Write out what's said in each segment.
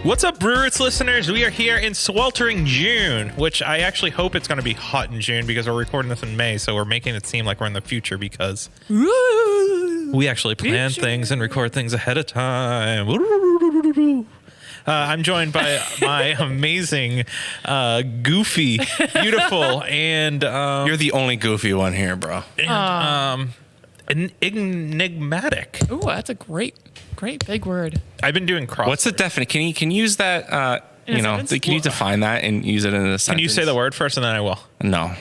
What's up, Brew Roots listeners? We are here in sweltering June, which I actually hope it's going to be hot in June because we're recording this in May, so we're making it seem like we're in the future because we actually plan things and record things ahead of time. I'm joined by my amazing, goofy, beautiful, and you're the only goofy one here, bro. Enigmatic. Ooh, that's a great big word. I've been doing cross. What's the definition? Can you use that? In a sentence? Can you define that and use it in a sentence? Can you say the word first and then I will? No.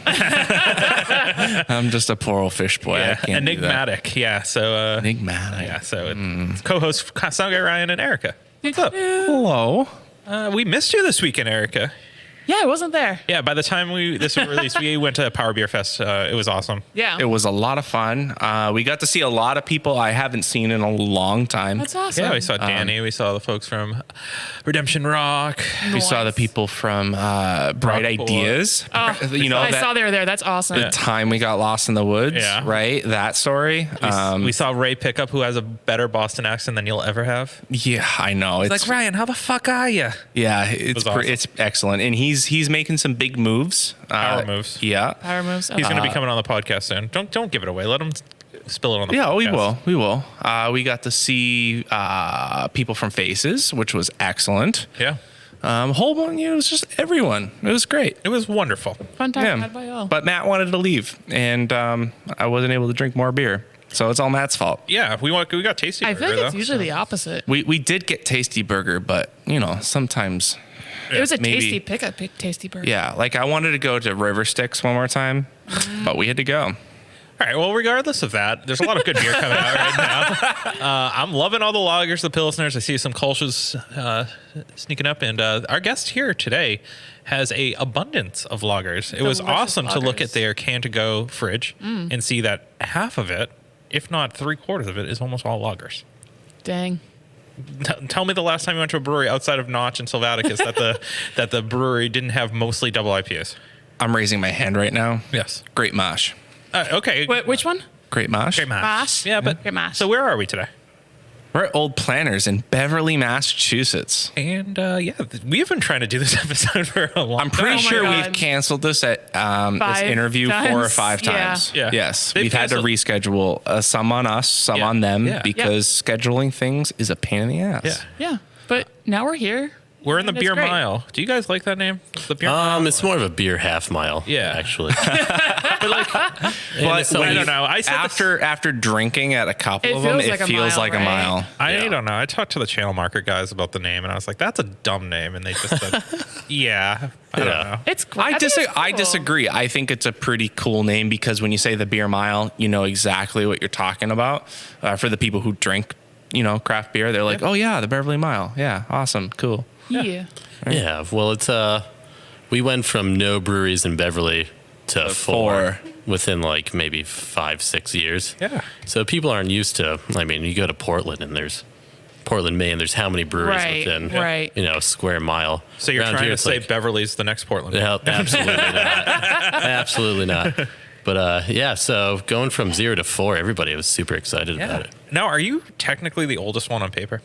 I'm just a poor old fish boy. Yeah, I can't enigmatic. Do that. Yeah, so Enigmatic. yeah, so it's co-host Sound Guy Ryan and Erica. What's up? Hello. We missed you this weekend, Erica. Yeah, I wasn't there. Yeah, by the time this was released, we went to Power Beer Fest. It was awesome. Yeah. It was a lot of fun. We got to see a lot of people I haven't seen in a long time. That's awesome. Yeah, we saw Danny. We saw the folks from Redemption Rock. We saw the people from Bright Ideas. Oh, I saw they were there. That's awesome. The time we got lost in the woods, Yeah. right? That story. We saw Ray Pickup, who has a better Boston accent than you'll ever have. Yeah, I know. It's like, Ryan, how the fuck are you? Yeah, it's awesome. it's excellent, and he's making some big moves. Power moves. Yeah. Power moves. He's going to be coming on the podcast soon. Don't give it away. Let him spill it on the podcast. Yeah, we will. We got to see people from Faces, which was excellent. Yeah. Whole bunch, it was just everyone. It was great. It was wonderful. Fun time had by all. But Matt wanted to leave, and I wasn't able to drink more beer. So it's all Matt's fault. Yeah, we got Tasty I Burger, feel like it's though, usually the opposite. We did get Tasty Burger, but sometimes. It was a maybe. tasty pickup, tasty burger. Yeah, like I wanted to go to River Styx one more time, but we had to go. All right. Well, regardless of that, there's a lot of good beer coming out right now. I'm loving all the lagers, the pilsners. I see some Kolsch's sneaking up, and our guest here today has a abundance of lagers. It was Delicious awesome to look lagers. at their can-to-go fridge and see that half of it, if not 3/4 of it, is almost all lagers. Dang. Tell me the last time you went to a brewery outside of Notch and Sylvaticus that the brewery didn't have mostly double IPAs. I'm raising my hand right now. Yes. Great Mosh. Okay. Wait, which one? Great Mosh. Great Mash. Mash? Yeah, but Great Mash. So where are we today? We're at Old Planters in Beverly, Massachusetts. And we have been trying to do this episode for a long I'm time. pretty Oh my sure God. we've canceled this at this 5 interview 4 or times? 5 Yeah. times. Yeah. Yes. They've We've had to canceled. reschedule some on us, some Yeah. on them Yeah. because scheduling things is a pain in the ass. Yeah. Yeah. But now we're here. We're in the And it's Beer great. Mile. Do you guys like that name? The Beer Mile? It's more of a beer half mile. Yeah. actually. But I don't know. I said after drinking at a couple It of them, feels it like a feels mile, like a right? mile. I don't know. I talked to the channel marker guys about the name, and I was like, "That's a dumb name," and they just said, "Yeah, I don't Yeah. know." It's great. I cool. disagree. I think it's a pretty cool name because when you say the Beer Mile, you know exactly what you're talking about. For the people who drink, craft beer, they're like, "Oh yeah, the Beverly Mile. Yeah, awesome, cool." Yeah. Yeah. Well, it's we went from no breweries in Beverly to 4 within like maybe 5-6 years. Yeah. So people aren't used to. I mean, you go to Portland and there's Portland, Maine. There's how many breweries Right, within right. A square mile. So you're Around trying here, to it's say like, Beverly's the next Portland? no, absolutely not. Absolutely not. But yeah, so going from 0 to 4, everybody was super excited about it. Now, are you technically the oldest one on paper?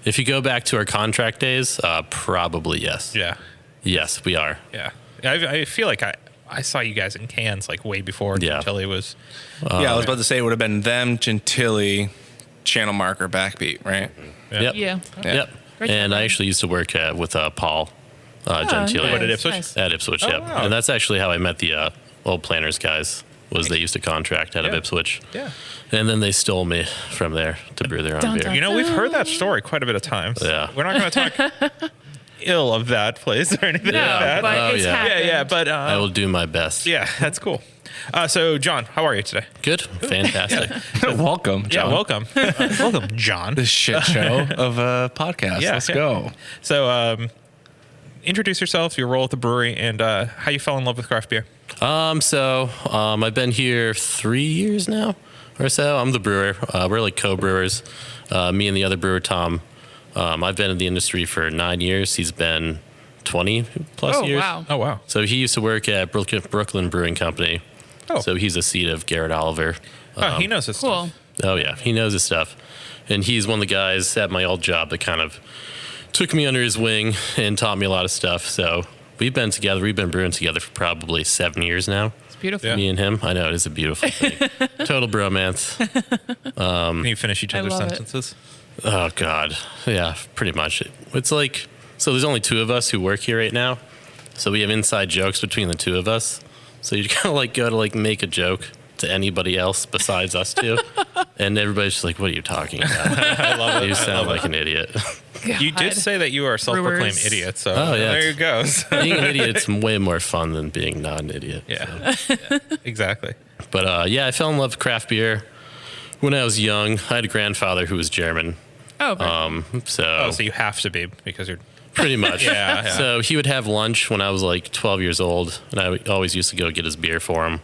If you go back to our contract days, probably yes. Yeah. Yes, we are. Yeah. I feel like I saw you guys in cans like way before Yeah. Gentilly was. Yeah, I was about to say it would have been them, Gentilly, channel marker, backbeat, right? Yep. Yeah. Yep. Great And job. I actually used to work with Paul Gentile What, at Ipswich? Nice. at Ipswich. Oh, Yep. wow. And that's actually how I met the Old Planters guys. Was they used to contract out of Yeah. Ipswich. Yeah. And then they stole me from there to brew their own Dun, beer. dun. You know, we've heard that story quite a bit of times. Yeah. We're not going to talk ill of that place or anything No, like that. but Oh, it's yeah. happened. Yeah, but I will do my best. yeah, that's cool. So, John, how are you today? Good. Fantastic. Welcome, John. Yeah, welcome. Welcome, John. This shit show of a podcast. Yeah, Let's yeah. go. So, introduce yourself, your role at the brewery, and how you fell in love with craft beer. I've been here 3 years now or so. I'm the brewer. We're like co-brewers. Me and the other brewer, Tom. I've been in the industry for 9 years. He's been 20 plus Oh, years. wow. Oh, wow. So he used to work at Brooklyn Brewing Company. Oh. So he's a seed of Garrett Oliver. He knows his Cool. stuff. Oh yeah, he knows his stuff. And he's one of the guys at my old job that kind of took me under his wing and taught me a lot of stuff. So we've been together. We've been brewing together for probably 7 years now. It's beautiful. Yeah. Me and him. I know, it is a beautiful thing. Total bromance. Can you finish each I other's love it. sentences? Oh, God. Yeah, pretty much. It's like, so there's only 2 of us who work here right now. So we have inside jokes between the 2 of us. So you kind of like go to like make a joke to anybody else besides us 2. And everybody's just like, what are you talking about? I love it. You sound like an idiot. You did God. say that you are a self-proclaimed Brewers. idiot, so Oh, yeah. there you go. Being an idiot's way more fun than being not an idiot. Yeah. Yeah, exactly. But yeah, I fell in love with craft beer when I was young. I had a grandfather who was German. Oh, very Oh, so you have to be because you're. Pretty much. Yeah. So he would have lunch when I was like 12 years old, and I always used to go get his beer for him.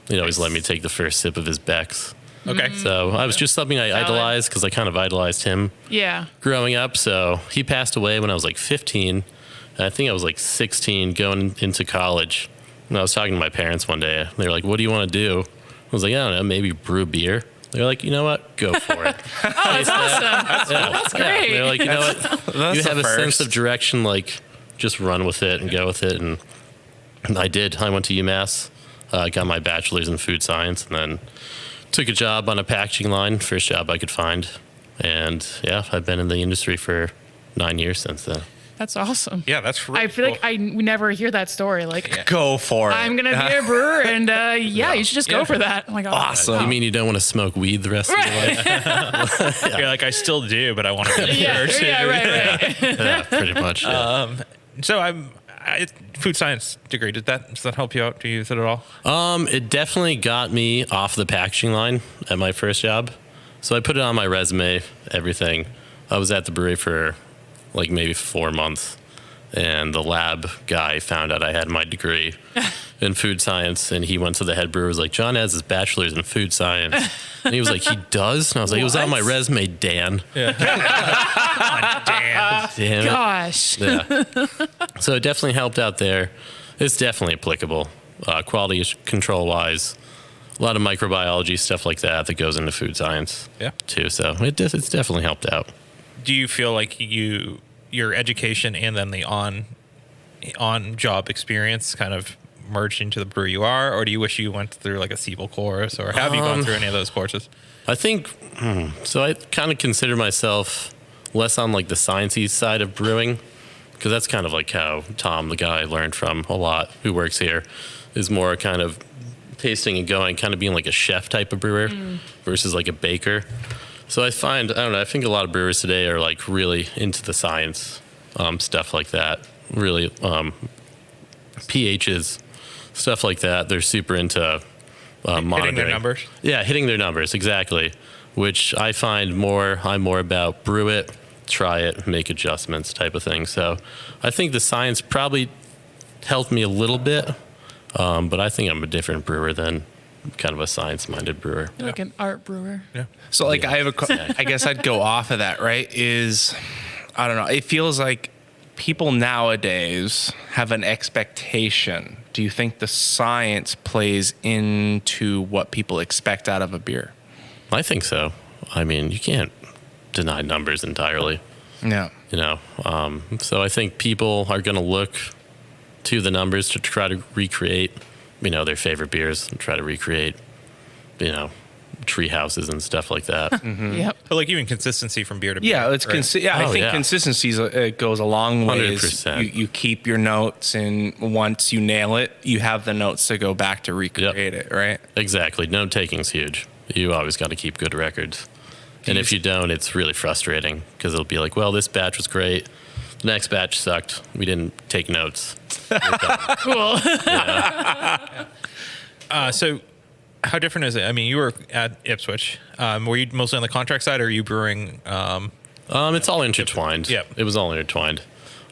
He'd always let me take the first sip of his Beck's. Okay. So I was just something I idolized because I kind of idolized him yeah. growing up. So he passed away when I was like 15. And I think I was like 16 going into college. And I was talking to my parents one day. They were like, what do you want to do? I was like, I don't know, maybe brew beer. They're like, you know what? Go for it. Oh, that's awesome. That's great. They're like, you know what? That's You have the a sense first. of direction, like just run with it and go with it. And I did. I went to UMass, got my bachelor's in food science, and then took a job on a packaging line, first job I could find. And yeah, I've been in the industry for 9 years since then. That's awesome. Yeah, that's really I feel cool. like I never hear that story. Like, Go for it. I'm going to be a brewer, and yeah, you should just Yeah. go for that. I'm like, oh, Awesome. You mean you don't want to smoke weed the rest of your life? You're like, I still do, but I want to be Yeah, here too. yeah, right. Yeah, pretty much. Yeah. So food science degree. Does that help you out? Do you use it at all? It definitely got me off the packaging line at my first job. So I put it on my resume, everything. I was at the brewery for like maybe 4 months. And the lab guy found out I had my degree in food science, and he went to the head brewer, was like, John has his bachelor's in food science. And he was like, he does? And I was like, it was on my resume, Dan. Damn. Damn it. Gosh. Yeah. So it definitely helped out there. It's definitely applicable, quality control wise. A lot of microbiology stuff like that goes into food science Yeah. too. So it's definitely helped out. Do you feel like your education and then the on job experience kind of merged into the brewer you are, or do you wish you went through like a Siebel course, or have you gone through any of those courses? I think so. I kind of consider myself less on like the sciencey side of brewing, because that's kind of like how Tom, the guy I learned from a lot, who works here, is more kind of tasting and going, kind of being like a chef type of brewer versus like a baker. So I don't know, I think a lot of brewers today are like really into the science, stuff like that. Really, pHs, stuff like that. They're super into monitoring. Hitting their numbers. Yeah, hitting their numbers, exactly. Which I find I'm more about brew it, try it, make adjustments type of thing. So I think the science probably helped me a little bit, but I think I'm a different brewer than kind of a science-minded brewer. You're like an art brewer. Yeah. So like Yeah. I guess I'd go off of that, right? I don't know. It feels like people nowadays have an expectation. Do you think the science plays into what people expect out of a beer? I think so. I mean, you can't deny numbers entirely, Yeah. you know. So I think people are going to look to the numbers to try to recreate, their favorite beers and try to recreate, tree houses and stuff like that. Yep. But like even consistency from beer to beer. Yeah, it's right? I Oh, think yeah. consistency it goes a long ways. 100%. You keep your notes, and once you nail it, you have the notes to go back to recreate it, right? Exactly. Note taking's huge. You always got to keep good records. And if you don't, it's really frustrating because it'll be like, well, this batch was great. The next batch sucked. We didn't take notes. Cool. So how different is it? I mean, you were at Ipswich. Were you mostly on the contract side, or are you brewing? It's all intertwined. Yep. It was all intertwined.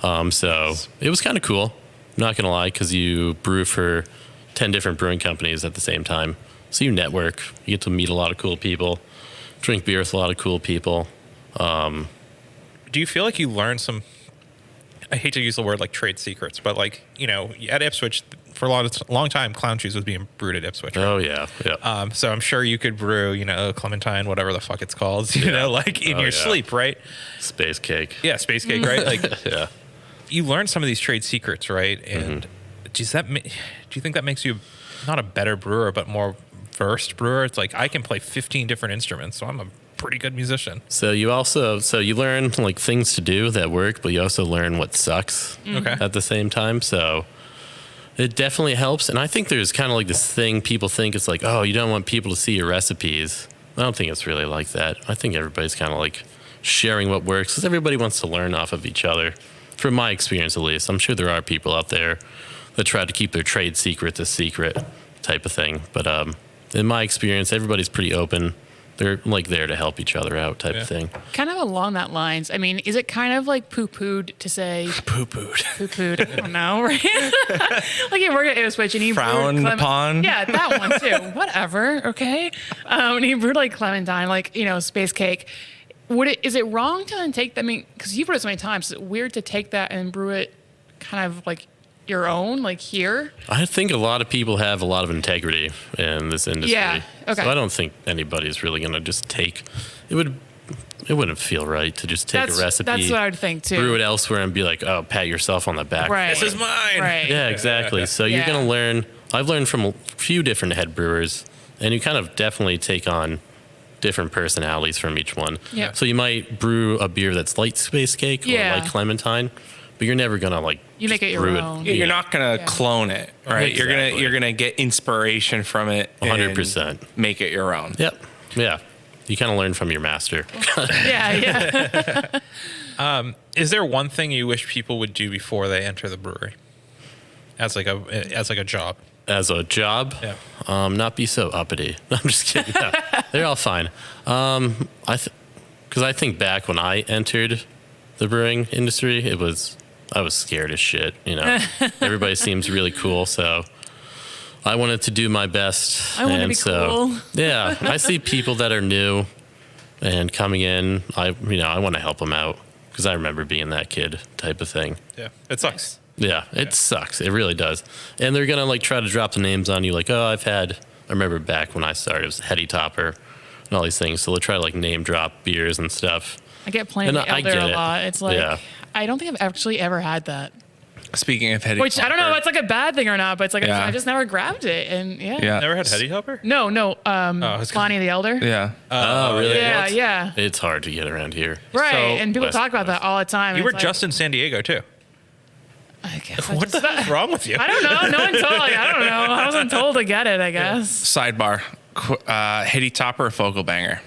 So it was kind of cool. I'm not going to lie, because you brew for 10 different brewing companies at the same time. So you network. You get to meet a lot of cool people, drink beer with a lot of cool people. Do you feel like you learned some? I hate to use the word like trade secrets, but like at Ipswich, for a long time, Clown Cheese was being brewed at Ipswich. Right? Oh yeah, yeah. So I'm sure you could brew, Clementine, whatever the fuck it's called, you know, like in your sleep, right? Space cake. Yeah, space cake, right? Like, Yeah. you learn some of these trade secrets, right? And do you think that makes you not a better brewer, but more versed brewer? It's like I can play 15 different instruments, so I'm a pretty good musician. So you learn like things to do that work, but you also learn what sucks Okay. at the same time. So it definitely helps. And I think there's kind of like this thing people think it's like, oh, you don't want people to see your recipes. I don't think it's really like that. I think everybody's kind of like sharing what works because everybody wants to learn off of each other. From my experience, at least, I'm sure there are people out there that try to keep their trade secret a secret type of thing. But in my experience, everybody's pretty open. They're like there to help each other out type of thing. Kind of along that lines. I mean, is it kind of like poo-pooed to say Poo-pooed. poo-pooed? I don't know, right? Like you work at Ipswich and you Frowned upon. Yeah, that one too. Whatever, okay. And you brewed like Clementine, like, space cake. Is it wrong to then take that? I mean, because you've brewed it so many times, is it weird to take that and brew it kind of like your own, like here? I think a lot of people have a lot of integrity in this industry. Yeah, okay. So I don't think anybody's really going to just take it. It wouldn't feel right to just take a recipe. That's what I would think too. Brew it elsewhere and be like, oh, pat yourself on the back. Right. This is mine. Right. Yeah, exactly. So you're Yeah. going to learn. I've learned from a few different head brewers, and you kind of definitely take on different personalities from each one. Yeah. So you might brew a beer that's like space cake or Yeah. like Clementine, but you're never going to like You make just it your brew own. You're not gonna Yeah. clone it, right? Exactly. You're gonna get inspiration from it. and 100%. Make it your own. Yep. Yeah. You kind of learn from your master. Yeah. Is there one thing you wish people would do before they enter the brewery, as like a job? As a job, Yeah. not be so uppity. I'm just kidding. No, they're all fine. Because I think back when I entered the brewing industry, I was scared as shit. Everybody seems really cool, so I wanted to do my best. I wanna and be so, cool. Yeah, I see people that are new and coming in. I want to help them out because I remember being that kid type of thing. Yeah, it sucks. Yeah, it sucks. It really does. And they're going to like try to drop the names on you like, oh, I remember back when I started, it was Heady Topper and all these things. So they'll try to like name drop beers and stuff. I get plenty of And I Elder get a it. lot. It's like, Yeah. I don't think I've actually ever had that. Speaking of heady, Which I don't know if it's like a bad thing or not, but it's like Yeah. I just never grabbed it. And yeah. Yeah. Never had Heady Hopper? No. it's Lonnie the Elder. Yeah. Oh, really? Yeah, yeah. It's hard to get around here. Right. So- and people West talk about that all the time. You and were it's like, just in San Diego too. I guess I What the just- hell's wrong with you? I don't know. No one told me. I don't know. I wasn't told to get it, I guess. Sidebar. Heady Topper or Focal Banger?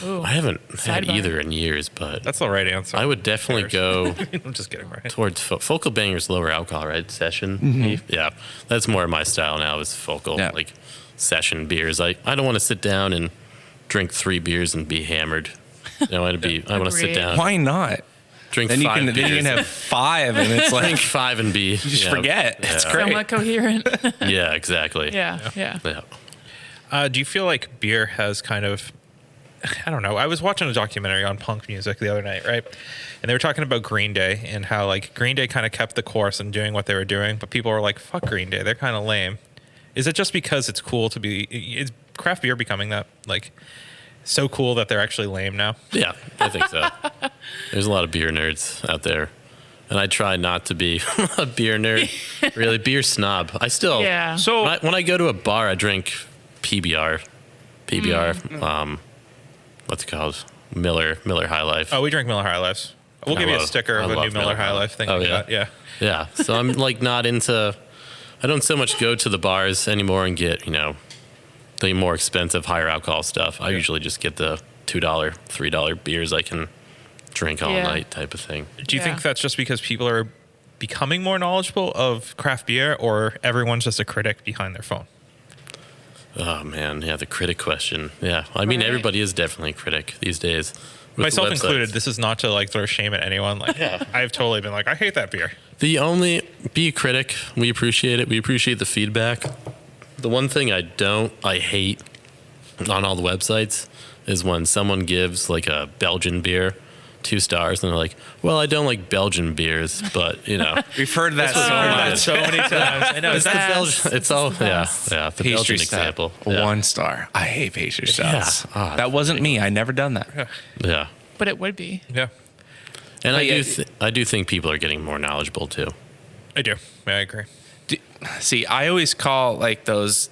Ooh. I haven't had Sidebar. either in years, but That's the right answer. I would definitely go I'm just kidding, right? towards Focal Banger's lower alcohol, right? Session. Yeah. That's more my style now is Focal, Yeah. like session beers. I don't want to sit down and drink 3 beers and be hammered. I want to sit Agreed. down, Why not? drink Then you 5 can beers. have 5, and it's like Drink 5 and be. you just forget. It's Yeah. great. Somewhat coherent. Yeah, exactly. yeah. Yeah. Do you feel like beer has kind of, I don't know. I was watching a documentary on punk music the other night, right? And they were talking about Green Day and how like Green Day kind of kept the course and doing what they were doing, but people were like, fuck Green Day. They're kind of lame. Is it just because it's cool to be, is craft beer becoming that like so cool that they're actually lame now? Yeah, I think so. There's a lot of beer nerds out there. And I try not to be a beer nerd, really beer snob. I still, Yeah. So when I go to a bar, I drink PBR, what's it called? Miller High Life. Oh, we drink Miller High Lifes. We'll give you a sticker of I a new love Miller High Life thing. Oh, we yeah? got. Yeah. Yeah. So I'm like not into, I don't so much go to the bars anymore and get, the more expensive, higher alcohol stuff. I usually just get the $2, $3 beers I can drink all Yeah. night type of thing. Do you Yeah. think that's just because people are becoming more knowledgeable of craft beer, or everyone's just a critic behind their phone? Oh man, yeah, the critic question. Yeah, I mean Right. everybody is definitely a critic these days. with Myself the websites. included. This is not to like throw shame at anyone. Like, I've totally been like, I hate that beer. Be a critic. We appreciate it. We appreciate the feedback. The one thing I hate on all the websites is when someone gives like a Belgian beer 2 stars, and they're like, well, I don't like Belgian beers, but We've heard that so much. So many times. I know. it's the Belgian, it's all the Pastry Belgian stout, example. Yeah. 1 star. I hate pastry stouts. Yeah. That wasn't me. I never done that. Yeah. But it would be. Yeah, And But I do think people are getting more knowledgeable too. I do. Yeah, I agree. See, I always call like those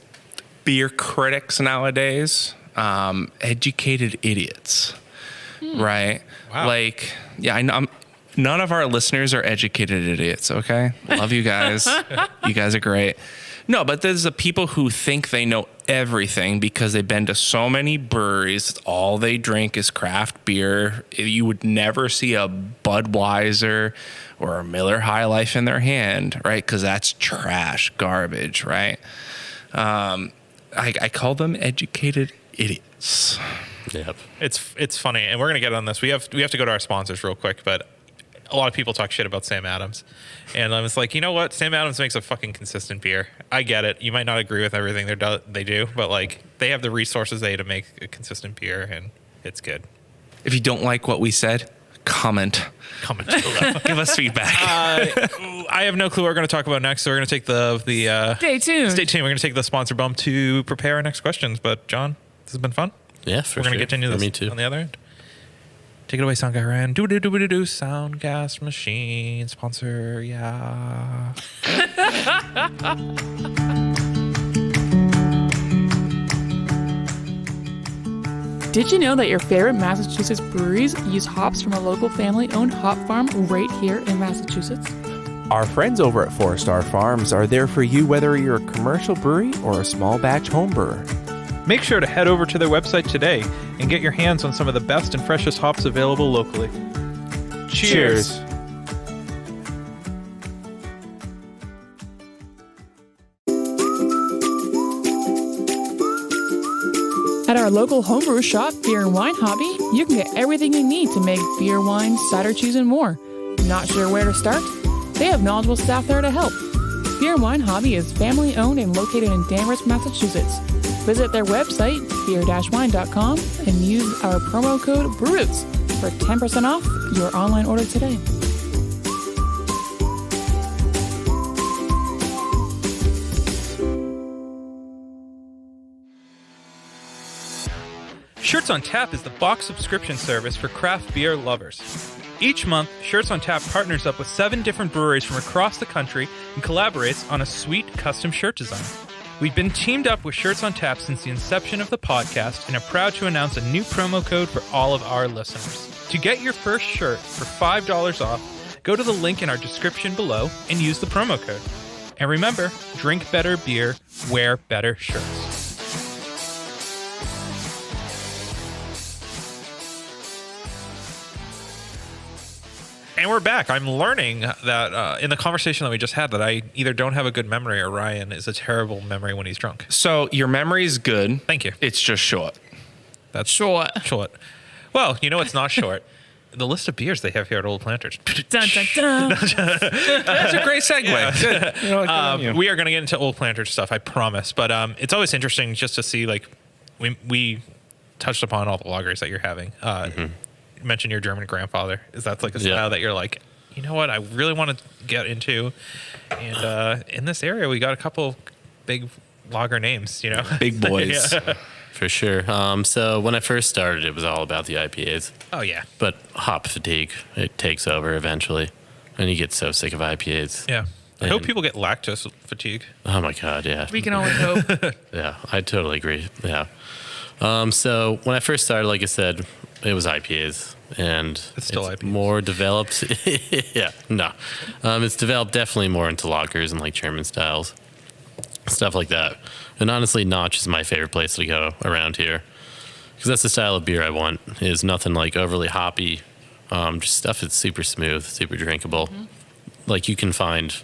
beer critics nowadays educated idiots, right? Wow. Like, yeah, I know. None of our listeners are educated idiots. Okay, love you guys. You guys are great. No, but there's the people who think they know everything because they've been to so many breweries. All they drink is craft beer. You would never see a Budweiser or a Miller High Life in their hand, right? Because that's trash, garbage, right? I call them educated idiots. Yep. It's funny, and we're gonna get on this. We have to go to our sponsors real quick, but a lot of people talk shit about Sam Adams, and I was like, you know what? Sam Adams makes a fucking consistent beer. I get it. You might not agree with everything they do, but like they have the resources to make a consistent beer, and it's good. If you don't like what we said, comment Comment below. give us feedback. I have no clue what we're going to talk about next, so we're going to take the Stay tuned. Stay tuned. We're going to take the sponsor bump to prepare our next questions. But John, this has been fun. Yeah, for We're going to sure. get into For this me too. on the other end. Take it away, sound guy Ryan. Do sound gas machine sponsor. Yeah. Did you know that your favorite Massachusetts breweries use hops from a local family-owned hop farm right here in Massachusetts? Our friends over at 4 Star Farms are there for you whether you're a commercial brewery or a small batch home brewer. Make sure to head over to their website today and get your hands on some of the best and freshest hops available locally. Cheers. At our local homebrew shop, Beer and Wine Hobby, you can get everything you need to make beer, wine, cider, cheese, and more. Not sure where to start? They have knowledgeable staff there to help. Beer and Wine Hobby is family owned and located in Danvers, Massachusetts. Visit their website, beer-wine.com, and use our promo code BREWROOTS for 10% off your online order today. Shirts on Tap is the box subscription service for craft beer lovers. Each month, Shirts on Tap partners up with 7 different breweries from across the country and collaborates on a sweet custom shirt design. We've been teamed up with Shirts on Tap since the inception of the podcast and are proud to announce a new promo code for all of our listeners. To get your first shirt for $5 off, go to the link in our description below and use the promo code. And remember, drink better beer, wear better shirts. And we're back. I'm learning that in the conversation that we just had that I either don't have a good memory or Ryan is a terrible memory when he's drunk. So your memory's good. Thank you. It's just short. That's Short. short. Well, you know what's not short? The list of beers they have here at Old Planters. Dun, dun, dun. That's a great segue. Good. You know what, good on you. We are going to get into Old Planters stuff, I promise. But it's always interesting just to see, like, we touched upon all the lagers that you're having. You mentioned your German grandfather. Is that like a style that you're like, you know what, I really want to get into? And in this area, we got a couple big lager names, you know? Big boys. Yeah. For sure. So when I first started, it was all about the IPAs. Oh, yeah. But hop fatigue, it takes over eventually. And you get so sick of IPAs. Yeah. I hope And- people get lactose fatigue. Oh my God, yeah. We can only hope. Yeah, I totally agree. Yeah. So when I first started, like I said, it was IPAs. And It's still IPAs. more developed. Yeah, no. It's developed definitely more into lagers and like German styles. Stuff like that. And honestly, Notch is my favorite place to go around here. Because that's the style of beer I want. Is nothing like overly hoppy. Just stuff that's super smooth, super drinkable. Like you can find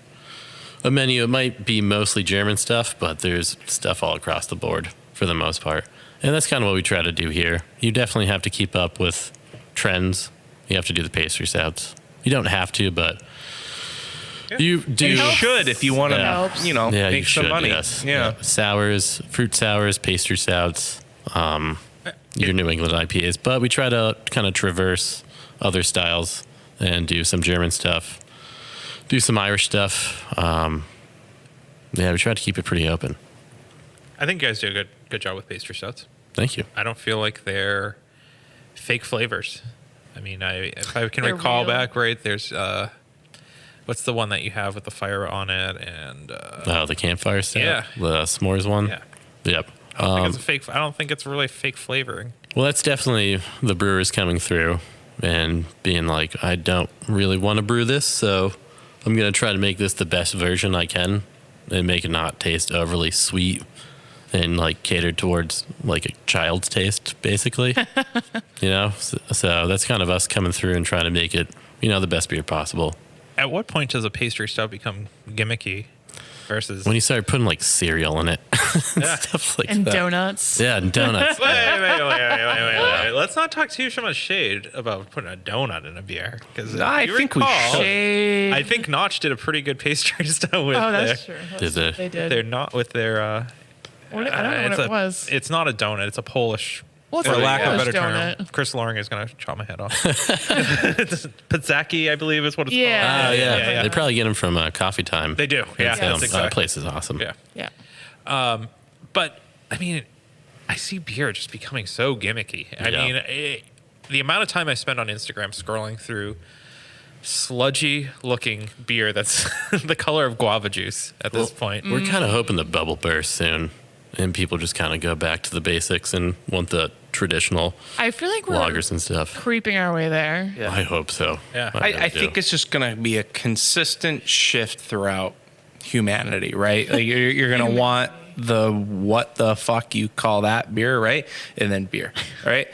a menu. It might be mostly German stuff, but there's stuff all across the board for the most part. And that's kind of what we try to do here. You definitely have to keep up with trends. You have to do the pastry stouts. You don't have to, but you do. You should if you want to, Helps. you know, Yeah, make you some should, money. yes. Yeah. Sours, fruit sours, pastry stouts, your New England IPAs. But we try to kind of traverse other styles and do some German stuff, do some Irish stuff. Yeah, we try to keep it pretty open. I think you guys do a good job with pastry stouts. Thank you. I don't feel like they're fake flavors. I mean, if I can They're recall real. back right, there's what's the one that you have with the fire on it and The campfire stuff? Yeah. The s'mores one? yeah. Yep. I don't think it's a fake. I don't think it's really fake flavoring. Well, that's definitely the brewers coming through and being like, I don't really want to brew this, so I'm going to try to make this the best version I can and make it not taste overly sweet and like catered towards like a child's taste, basically. So that's kind of us coming through and trying to make it, the best beer possible. At what point does a pastry stout become gimmicky versus When you start putting like cereal in it, Yeah. stuff like And that. donuts. Yeah, and donuts. Wait. Let's not talk too much shade about putting a donut in a beer. Because I think we should. Shade. I think Notch did a pretty good pastry stout with Oh, that's true. Did they? They did. They're not with their. I don't know what it was. It's not a donut. It's a Polish. Well, it's For like a lack of a Polish better term, donut. Chris Loring is going to chop my head off. Pizzaki, I believe, is what it's Yeah. called. Oh, yeah. yeah. They probably get them from Coffee Time. They do. Yeah, that's That exactly. place is awesome. Yeah. Yeah. But I mean, I see beer just becoming so gimmicky. I Yeah. mean, the amount of time I spend on Instagram scrolling through sludgy looking beer that's the color of guava juice at this point. We're kind of hoping the bubble burst soon and people just kind of go back to the basics and want the traditional I feel like we're lagers and stuff. creeping our way there. Yeah. I hope so. Yeah. really I do. think it's just going to be a consistent shift throughout humanity, right? Like you're going to want the what the fuck you call that beer, right? And then beer, right?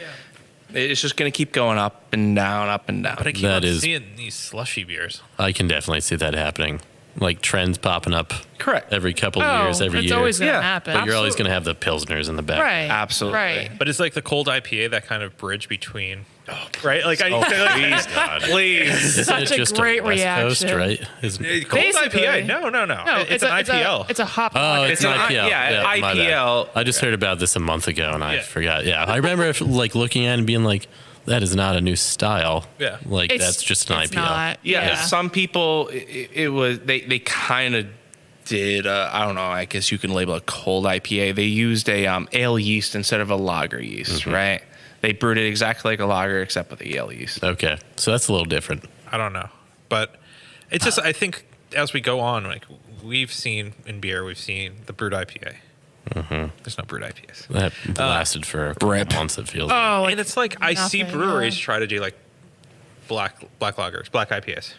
It's just going to keep going up and down, up and down. But I keep That on is- seeing these slushy beers. I can definitely see that happening. Like trends popping up Correct. every couple of Oh, years, every it's year. always going to Yeah. happen. But you're always going to have the Pilsners in the back. right. Absolutely. Right. But it's like the cold IPA, that kind of bridge between, right? Like I, Please, God. Please. Isn't Such it a just great West Coast, reaction. right? Isn't cold Basically. IPA. No. No, It's an IPL. It's a hop. Oh, lager. it's an IPL. yeah, my bad. IPL. I just heard about this a month ago and I Yeah. forgot. Yeah, I remember like looking at it and being like, "That is not a new style." Yeah. like It's- that's just an it's IPL. Not, Yeah, some people it was they kind of did I don't know, I guess you can label it cold IPA. They used a ale yeast instead of a lager yeast, right? They brewed it exactly like a lager except with the ale yeast. Okay, so that's a little different. I don't know, but it's just I think as we go on, like we've seen in beer, we've seen the brewed IPA. There's no brewed IPAs, That lasted for a couple Rip. months. It feels. Oh, and it's like I see nothing, breweries yeah. try to do like black lagers, black IPAs,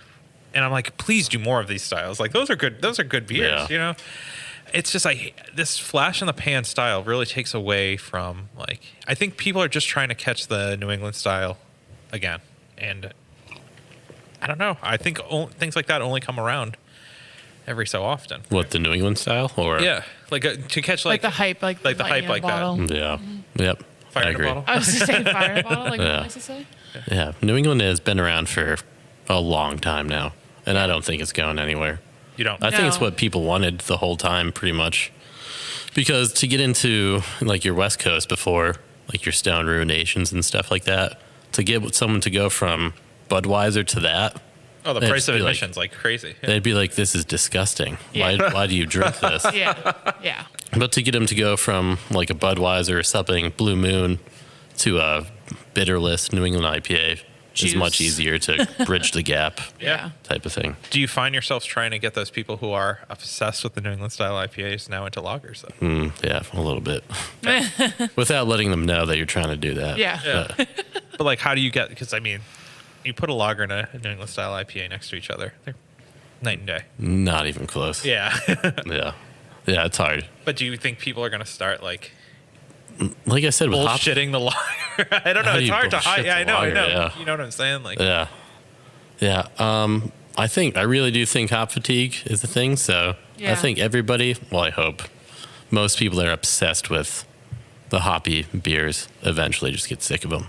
and I'm like, please do more of these styles. Like those are good. Those are good beers. Yeah. You know, it's just like this flash in the pan style really takes away from like I think people are just trying to catch the New England style again, and I don't know. I think things like that only come around every so often. What, the New England style, or Yeah, like to catch like the hype, like the hype lightning in a like that. bottle. Yeah. Yep. Fire I in a agree. bottle. I was just saying fire in a bottle, like Yeah. what I used to say. Yeah, New England has been around for a long time now, and I don't think it's going anywhere. You don't. I think it's No. what people wanted the whole time, pretty much. Because to get into like your West Coast before, like your Stone Ruinations and stuff like that, to get someone to go from Budweiser to that, Oh, the It'd price of be like- admission's like crazy. they'd be like, "This is disgusting. Yeah. Why do you drink this?" Yeah, yeah. But to get them to go from like a Budweiser or something Blue Moon to a bitterless New England IPA is Juice. much easier to bridge the gap Yeah. type of thing. Do you find yourselves trying to get those people who are obsessed with the New England style IPAs now into lagers? Though? Yeah, a little bit. Without letting them know that you're trying to do that. Yeah. But like, how do you get? Because I mean, you put a lager and a New England style IPA next to each other, they're night and day. Not even close. Yeah. Yeah. Yeah, it's hard. But do you think people are going to start like Like I said, with hop. bullshitting the lager? I don't know. How do It's you hard to hide. bullshit Yeah, I the know. I lager? know. Yeah. You know what I'm saying? Like, Yeah. Yeah. I really do think hop fatigue is the thing. So Yeah. I think everybody, well, I hope most people that are obsessed with the hoppy beers eventually just get sick of them.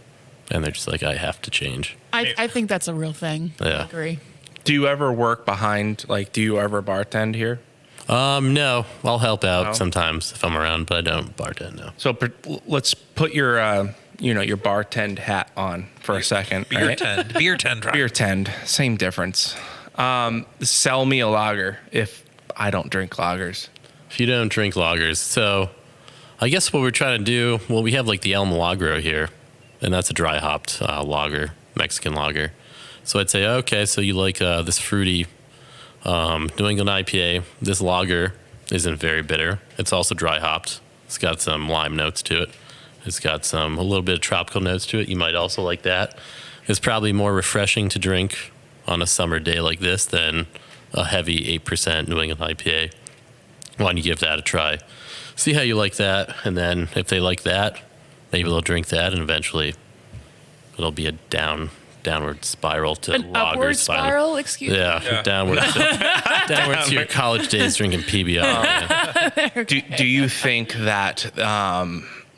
And they're just like, I have to change. I think that's a real thing. Yeah. I agree. Do you ever work behind, like, do you ever bartend here? No, I'll help out No? sometimes if I'm around, but I don't bartend, no. So let's put your your bartend hat on for a second. Beer right? tend. Beer tend. Right? Beer tend, same difference. Sell me a lager if I don't drink lagers. If you don't drink lagers, so I guess what we're trying to do, well, we have like the El Milagro here, and that's a dry hopped lager, Mexican lager. So I'd say, okay, so you like this fruity New England IPA. This lager isn't very bitter. It's also dry hopped. It's got some lime notes to it. It's got a little bit of tropical notes to it. You might also like that. It's probably more refreshing to drink on a summer day like this than a heavy 8% New England IPA. Why don't you give that a try? See how you like that, and then if they like that, maybe they'll drink that, and eventually it'll be a downward spiral to An lager upward spiral, excuse me. Yeah, downward to your college days drinking PBR. Do you think that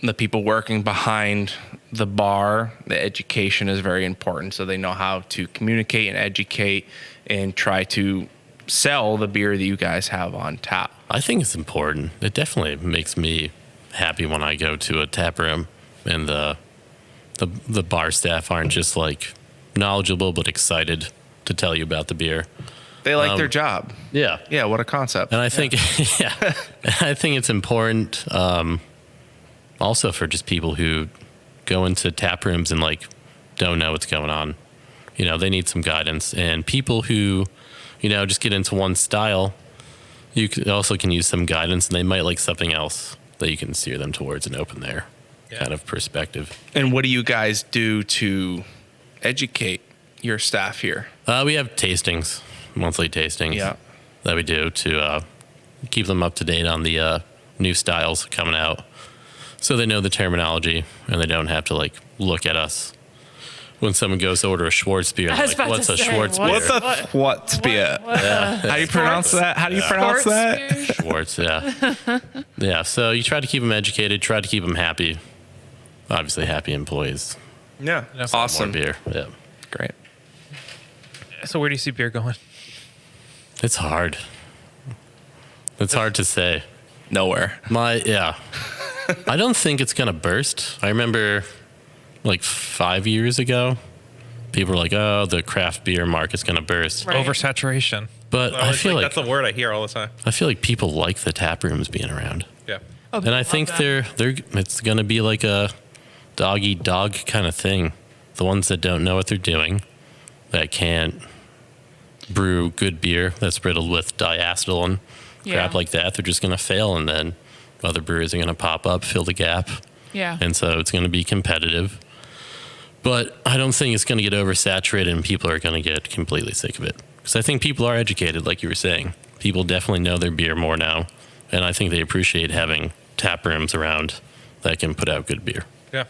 the people working behind the bar, the education is very important, so they know how to communicate and educate and try to sell the beer that you guys have on tap? I think it's important. It definitely makes me happy when I go to a tap room and the bar staff aren't just like knowledgeable but excited to tell you about the beer. They like their job. Yeah. Yeah, what a concept. And I think, I think it's important also for just people who go into tap rooms and like don't know what's going on. They need some guidance. And people who, just get into one style, you also can use some guidance, and they might like something else that you can steer them towards and open their kind of perspective. And what do you guys do to educate your staff here? We have tastings, monthly tastings that we do to keep them up to date on the new styles coming out, so they know the terminology and they don't have to like look at us when someone goes to order a Schwartz beer. I was Like, about what's to a say, Schwartz what- beer? What's beer? How do you pronounce that? How do you pronounce Sports that? beer? Schwartz, yeah. Yeah, so you try to keep them educated, try to keep them happy. Obviously, happy employees. Yeah, More awesome. beer. Yeah. Great. So where do you see beer going? It's hard. It's hard to say. Nowhere. I don't think it's going to burst. I remember like 5 years ago, people were like, oh, the craft beer market's going to burst. Right. Oversaturation. But I feel like that's a word I hear all the time. I feel like people like the tap rooms being around. Yeah. Oh, And I people think love that. it's going to be like a dog eat dog kind of thing. The ones that don't know what they're doing, that can't brew good beer that's riddled with diacetyl and crap like that, they're just going to fail, and then other breweries are going to pop up, fill the gap. Yeah. And so it's going to be competitive. But I don't think it's going to get oversaturated and people are going to get completely sick of it. Because I think people are educated, like you were saying. People definitely know their beer more now. And I think they appreciate having tap rooms around that can put out good beer. Yeah.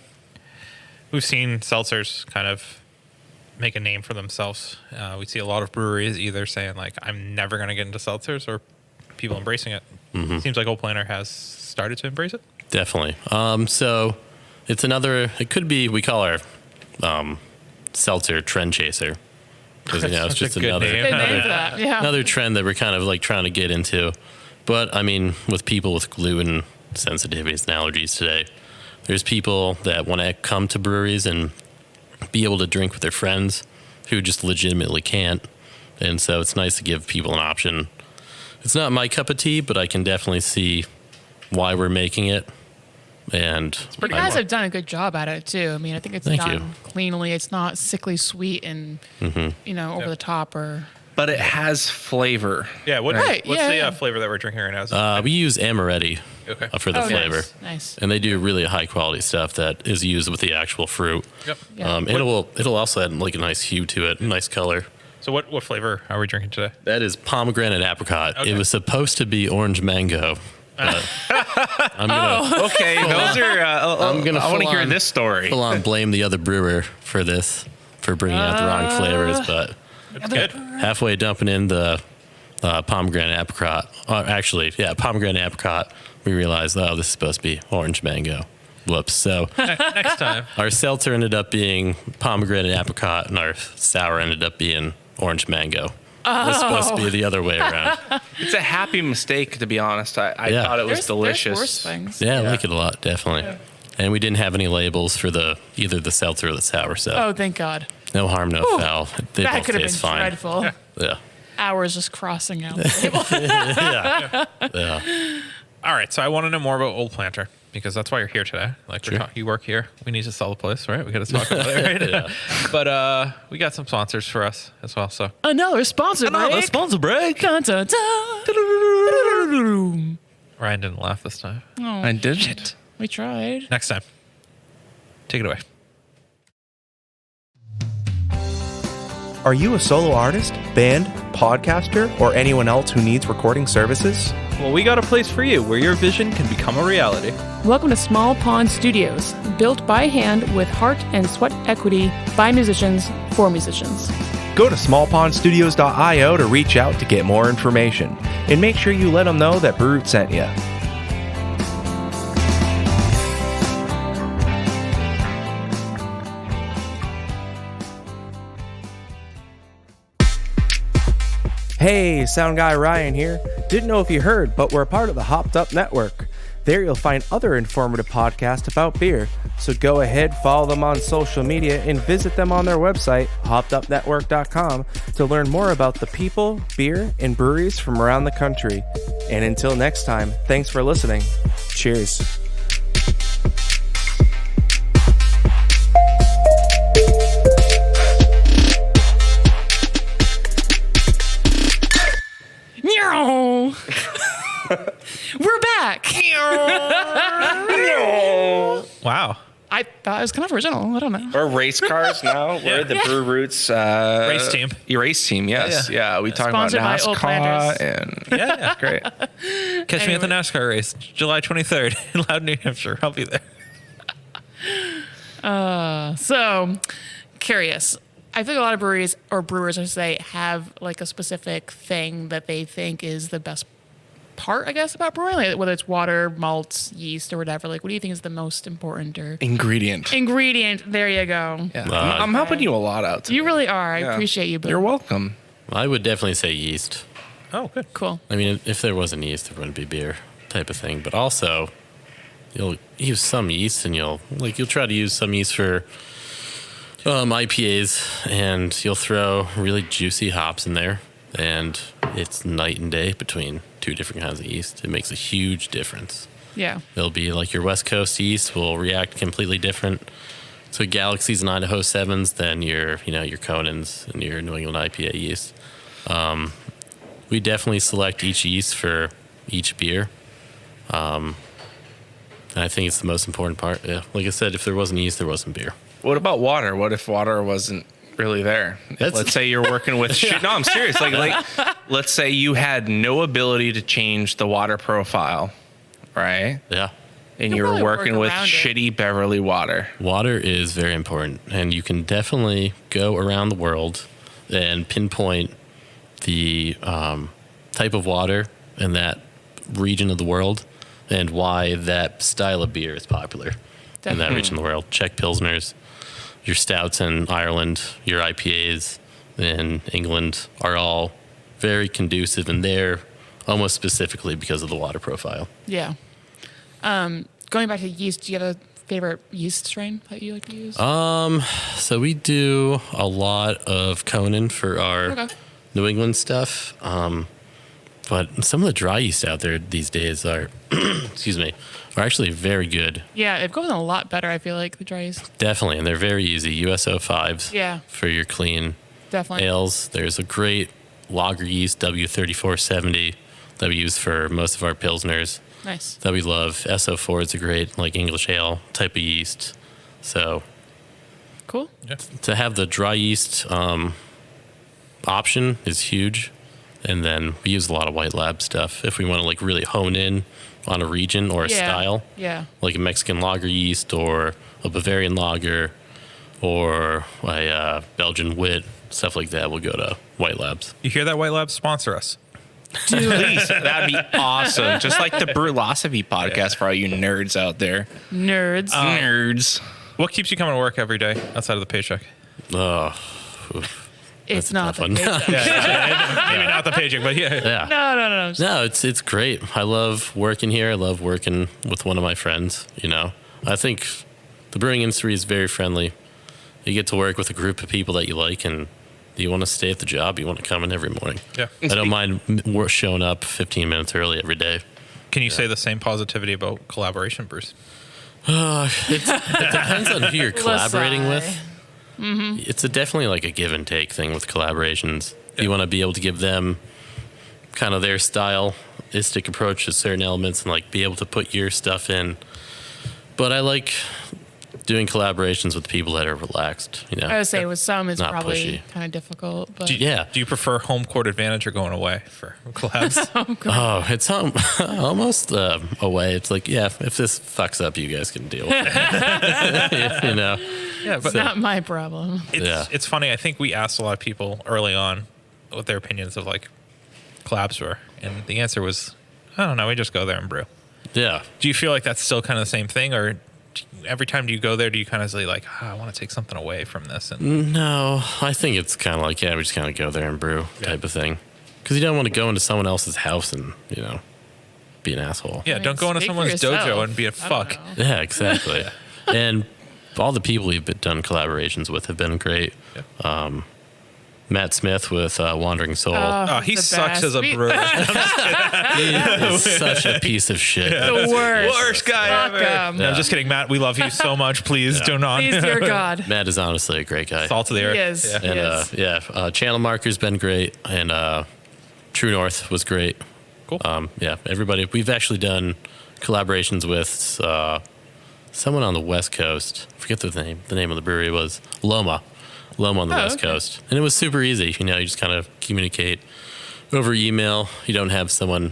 We've seen seltzers kind of make a name for themselves. We see a lot of breweries either saying like, I'm never going to get into seltzers, or people embracing it. Mm-hmm. Seems like Old Planter has started to embrace it. Definitely. So it's it could be, we call our seltzer trend chaser. Because, it's Such a just good another, name. Good name for that. Yeah. another trend that we're kind of like trying to get into. But I mean, with people with gluten sensitivities and allergies today, there's people that want to come to breweries and be able to drink with their friends who just legitimately can't. And so it's nice to give people an option. It's not my cup of tea, but I can definitely see why we're making it. And You guys have done a good job at it too. I mean, I think it's Thank done you. cleanly. It's not sickly sweet and over the top or. But it has flavor. Yeah. What's Right, the yeah. flavor that we're drinking right now? we use amaretti Okay. for the flavor. Nice. And they do really high quality stuff that is used with the actual fruit. Yep. Yeah. It'll also add like a nice hue to it, nice color. So what flavor are we drinking today? That is pomegranate apricot. Okay. It was supposed to be orange mango. But I'm gonna Okay, those are. I'm gonna I want to full hear on- this story. full on blame the other brewer for bringing out the wrong flavors. But It's good. halfway dumping in the pomegranate apricot, pomegranate apricot, we realized, oh, this is supposed to be orange mango. Whoops. So Next time. our seltzer ended up being pomegranate apricot, and our sour ended up being orange mango. It was supposed to be the other way around. It's a happy mistake, to be honest. I Yeah. thought it was delicious. There's worse things. Yeah, I like it a lot, definitely. And we didn't have any labels for either the seltzer or the sour. So Oh, thank God. no harm, no foul. They That both could have been taste fine. dreadful. Yeah. Hours just crossing out the table. Yeah. All right, so I want to know more about Old Planter because that's why you're here today. Like you work here. We need to sell the place, right? We got to talk about it, right? Yeah. But we got some sponsors for us as well. So Another sponsor break. sponsor break. Dun, dun, dun. Ryan didn't laugh this time. Oh, I did. we tried. Next time, take it away. Are you a solo artist, band, podcaster, or anyone else who needs recording services? Well, we got a place for you where your vision can become a reality. Welcome to Small Pond Studios, built by hand with heart and sweat equity by musicians for musicians. Go to smallpondstudios.io to reach out to get more information. And make sure you let them know that Brute sent you. Hey, Sound Guy Ryan here. Didn't know if you heard, but we're a part of the Hopped Up Network. There you'll find other informative podcasts about beer. So go ahead, follow them on social media, and visit them on their website, hoppedupnetwork.com, to learn more about the people, beer, and breweries from around the country. And until next time, thanks for listening. Cheers. Meow. We're back. Wow. I thought it was kind of original. I don't know. We're race cars now. We're the Brew Roots Race team. Race team, yes. Yeah, we talk about Sponsored by Old NASCAR Planters. and Yeah. great. Catch me at the NASCAR race, July 23rd in Loudon, New Hampshire. I'll be there. So, curious. I think a lot of breweries, or brewers, I should say, have like a specific thing that they think is the best part, I guess, about brewing, like whether it's water, malts, yeast, or whatever. Like, what do you think is the most important or Ingredient. There you go. Yeah. I'm helping you a lot out today. You really are. I Yeah. appreciate you, but You're welcome. I would definitely say yeast. Oh, good. cool. I mean, if there wasn't yeast, there wouldn't be beer type of thing. But also, you'll use some yeast, and you'll try to use some yeast for IPAs, and you'll throw really juicy hops in there, and it's night and day between two different kinds of yeast. It makes a huge difference. Yeah. It'll be like your West Coast yeast will react completely different to Galaxies and Idaho 7s than your Conans and your New England IPA yeast. We definitely select each yeast for each beer. And I think it's the most important part. Yeah. Like I said, if there wasn't yeast, there wasn't beer. What about water? What if water wasn't really there? Let's say you're working with shit. No, I'm serious. Like, let's say you had no ability to change the water profile, right? Yeah. And You'll you were probably working work with around it. shitty Beverly water. Water is very important, and you can definitely go around the world and pinpoint the type of water in that region of the world and why that style of beer is popular in that Definitely. region of the world. Czech Pilsners, your stouts in Ireland, your IPAs in England are all very conducive, and they're almost specifically because of the water profile. Yeah. Going back to yeast, do you have a favorite yeast strain that you like to use? So we do a lot of Conan for our Okay. New England stuff. But some of the dry yeast out there these days are, are actually very good. Yeah, they've gotten a lot better, I feel like, the dry yeast. Definitely. And they're very easy. USO 5s Yeah. for your clean Definitely. ales. There's a great lager yeast, W3470, that we use for most of our Pilsners Nice. that we love. SO4 is a great English ale type of yeast. So Cool. to have the dry yeast option is huge. And then we use a lot of white lab stuff if we want to really hone in on a region or a Yeah. style, Yeah. like a Mexican lager yeast or a Bavarian lager or a Belgian wit, stuff like that. We'll go to white labs. You hear that, White Labs? Sponsor us. Please, that'd be awesome. Just like the Brewlosophy podcast for all you nerds out there. Nerds. Nerds. What keeps you coming to work every day outside of the paycheck? Oh, it's that's a not tough the one. paycheck. Maybe not the paycheck, but yeah. yeah. No. No, it's great. I love working here. I love working with one of my friends. I think the brewing industry is very friendly. You get to work with a group of people that you like, and you want to stay at the job. You want to come in every morning. Yeah. I don't mind showing up 15 minutes early every day. Can you say the same positivity about collaboration, Bruce? It depends on who you're collaborating with. Mm-hmm. It's definitely like a give and take thing with collaborations. You want to be able to give them kind of their stylistic approach to certain elements and like be able to put your stuff in. But I like doing collaborations with people that are relaxed. You know, I would say with some it's Not probably pushy. kind of difficult, but Do you prefer home court advantage or going away for collabs? Oh, it's almost away. It's like, yeah, if this fucks up, you guys can deal with it. You know? Yeah, but not my problem. it's funny. I think we asked a lot of people early on what their opinions of like collabs were, and the answer was, I don't know. We just go there and brew. Yeah. Do you feel like that's still kind of the same thing, or every time do you go there, do you kind of say like, I want to take something away from this? And No, I think it's kind of like, yeah, we just kind of go there and brew type of thing. Because you don't want to go into someone else's house and, you know, be an asshole. yeah, I mean, don't go into speak for someone's dojo yourself. and be a I don't fuck. know. Yeah, exactly. And all the people we've done collaborations with have been great. Matt Smith with Wandering Soul. Oh, he The sucks best. as a brewer. He is such a piece of shit. The worst. Worst guy Fuck ever. 'em. No, I'm just kidding, Matt. We love you so much. Please do not. Please, dear God. Matt is honestly a great guy. Salt of the earth. He is. Yeah. And Yes. Channel Marker's been great, and True North was great. Cool. Yeah, everybody. We've actually done collaborations with someone on the West Coast. I forget the name. The name of the brewery was Loma on the West okay. Coast, and it was super easy. You know, you just kind of communicate over email. You don't have someone